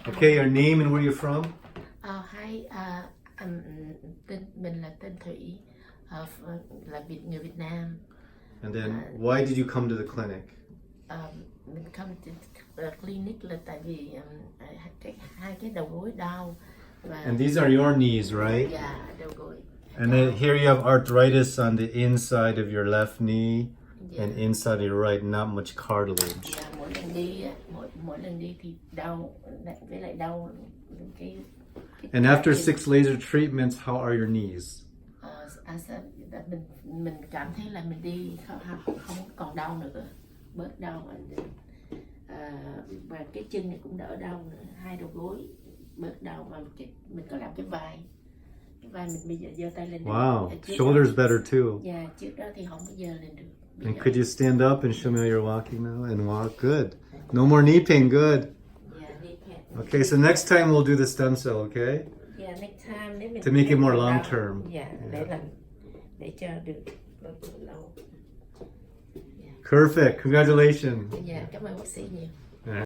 Okay, your name and where you're from? Hi, mình là tên Thủy, là người Việt Nam. And then why did you come to the clinic? Mình come to clinic là tại vì hai cái đầu gối đau. And these are your knees, right? Yeah, đầu gối. And then here you have arthritis on the inside of your left knee and inside of your right, not much cartilage. Yeah, mỗi lần đi thì đau, với lại đau cái And after 6 laser treatments, how are your knees? Mình cảm thấy là mình đi không còn đau nữa, bớt đau và cái chân này cũng đỡ đau nữa, hai đầu gối bớt đau và mình có làm cái vai mình bây giờ giơ tay lên được. Wow, shoulders better too. Yeah, trước đó thì không bao giờ lên được. And could you stand up and show me how you're walking now? And walk, good. No more knee pain, good. Yeah, knee pain. Okay, so next time we'll do the stem cell, okay? Yeah, next time nếu mình To make it more long term. Yeah, để cho được lâu. Perfect, congratulations. Yeah, cảm ơn bác sĩ nhiều.